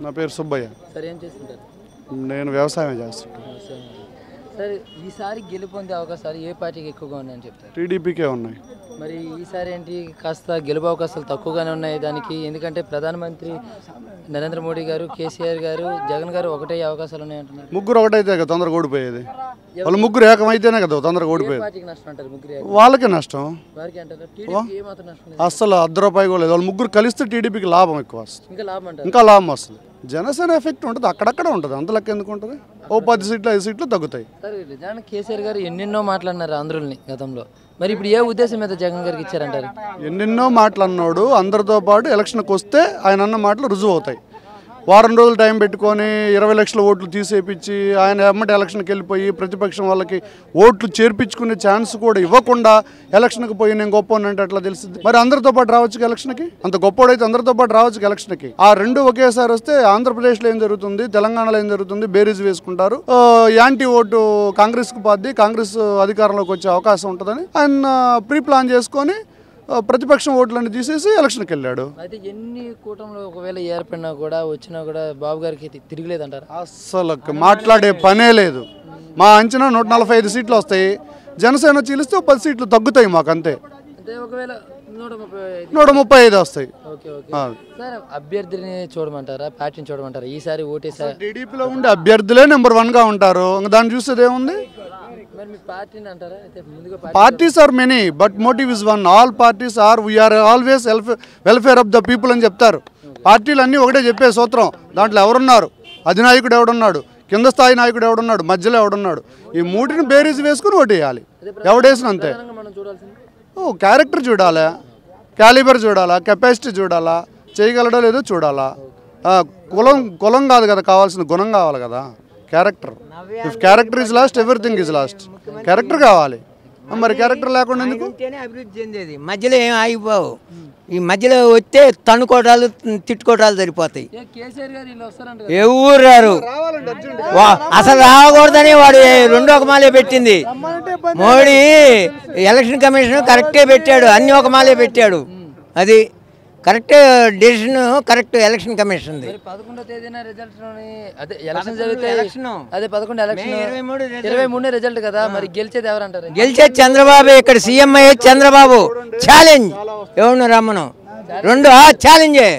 నా పేరు సుబ్బయ్య. సరే, ఏం చేస్తుంటారు? నేను వ్యవసాయం చేస్తుంటాను. సరే, ఈసారి గెలుపొందే అవకాశాలు ఏ పార్టీకి ఎక్కువగా ఉన్నాయని చెప్తారు? టీడీపీకే ఉన్నాయి. మరి ఈసారి ఏంటి కాస్త గెలుపు అవకాశాలు తక్కువగానే ఉన్నాయి దానికి? ఎందుకంటే ప్రధానమంత్రి నరేంద్ర మోడీ గారు, కేసీఆర్ గారు, జగన్ గారు ఒకటే అవకాశాలు ఉన్నాయంటున్నారు. ముగ్గురు ఒకటైతే కదా తొందరగా ఓడిపోయేది. వాళ్ళు ముగ్గురు ఏకమైతేనే కదా తొందరగా ఓడిపోయేది. పార్టీకి నష్టం అంటారు? ముగ్గురు వాళ్ళకే నష్టం. వారికి అంటారు. టీడీపీకి ఏమాత్రం నష్టం? అస్సలు ₹1 కూడా లేదు. వాళ్ళు ముగ్గురు కలిస్తే టీడీపీకి లాభం ఎక్కువ వస్తుంది. ఇంకా లాభం అంటారు? ఇంకా లాభం వస్తుంది. జనసేన ఎఫెక్ట్ ఉంటుంది, అక్కడక్కడ ఉంటుంది. అంతలెక్క ఎందుకు ఉంటుంది? ఓ 10 సీట్లు 5 సీట్లు తగ్గుతాయి. సరే, నిజానికి కేసీఆర్ గారు ఎన్నెన్నో మాట్లాడినారు ఆంధ్రుల్ని గతంలో. మరి ఇప్పుడు ఏ ఉద్దేశం మీద జగన్ గారికి ఇచ్చారంటారు? ఎన్నెన్నో మాటలు అన్నాడు. అందరితో పాటు ఎలక్షన్కి వస్తే ఆయన అన్న మాటలు రుజువు అవుతాయి. వారం రోజులు టైం పెట్టుకొని 20 లక్షల ఓట్లు తీసేపించి ఆయన ఎమ్మటి ఎలక్షన్కి వెళ్ళిపోయి ప్రతిపక్షం వాళ్ళకి ఓట్లు చేర్పించుకునే ఛాన్స్ కూడా ఇవ్వకుండా ఎలక్షన్కి పోయి నేను గొప్ప అంటే అట్లా తెలుస్తుంది. మరి అందరితో పాటు రావచ్చు ఎలక్షన్కి. అంత గొప్పవాడైతే అందరితో పాటు రావచ్చు ఎలక్షన్కి. ఆ రెండు ఒకేసారి వస్తే ఆంధ్రప్రదేశ్లో ఏం జరుగుతుంది, తెలంగాణలో ఏం జరుగుతుంది, బేరీజ్ వేసుకుంటారు. యాంటీ ఓటు కాంగ్రెస్కి పాద్ది, కాంగ్రెస్ అధికారంలోకి వచ్చే అవకాశం ఉంటుందని ఆయన ప్రీ ప్లాన్ చేసుకొని ప్రతిపక్షం ఓట్లన్నీ తీసేసి ఎలక్షన్కి వెళ్ళాడు. అయితే ఎన్ని కూటమిలో ఒకవేళ ఏర్పడినా కూడా వచ్చినా కూడా బాబు గారికి తిరిగిలేదంటారు? అస్సలు మాట్లాడే పనే లేదు. మా అంచనా 145 సీట్లు వస్తాయి. జనసేన చీలిస్తే 10 సీట్లు తగ్గుతాయి మాకు, అంతే. అంటే ఒకవేళ 135 వస్తాయి. సార్, అభ్యర్థిని చూడమంటారా, పార్టీని చూడమంటారా? ఈసారి ఓటేసారి టీడీపీలో ఉండే అభ్యర్థులే నెంబర్ 1గా ఉంటారు. దాన్ని చూసేది ఏముంది? Parties are many but motive is one. All parties are we are always welfare of the people అని చెప్తారు. పార్టీలు అన్నీ ఒకటే చెప్పే సూత్రం. దాంట్లో ఎవరున్నారు, అధినాయకుడు ఎవడున్నాడు, కింద స్థాయి నాయకుడు ఎవడున్నాడు, మధ్యలో ఎవడున్నాడు, ఈ మూటిని బేరీజ్ వేసుకుని ఓటు వేయాలి. ఎవడేసిన అంతే. క్యారెక్టర్ చూడాలా, క్యాలిబర్ చూడాలా, కెపాసిటీ చూడాలా, చేయగలడో లేదో చూడాలా. కులం కాదు కదా కావాల్సిన, గుణం కావాలి కదా. Character. If character is lost everything is last. Character కావాలి. మరి క్యారెక్టర్ లేకుండా ఎందుకు? అభివృద్ధి చెందేది. మధ్యలో ఏం ఆగిపోవు. ఈ మధ్యలో వస్తే తన్నుకోటాలు తిట్టుకోటాలు సరిపోతాయి. ఎవరు రారు. అసలు రాకూడదని వాడు రెండో ఒక మాలే పెట్టింది. మోడీ ఎలక్షన్ కమిషన్ కరెక్టే పెట్టాడు, అన్ని ఒక మాలే పెట్టాడు. అది correct decision, correct election commission. 11వ తేదీన రిజల్ట్ అదే ఎలక్షన్ జరిగితే అదే 11 ఎలక్షన్ 23 రిజల్ట్ కదా. మరి గెలిచేది ఎవరంటారు? గెలిచేది చంద్రబాబు. ఇక్కడ సీఎం అయ్యేది చంద్రబాబు. ఛాలెంజ్ ఎవరు రమ్మను. రెండు ఛాలెంజే.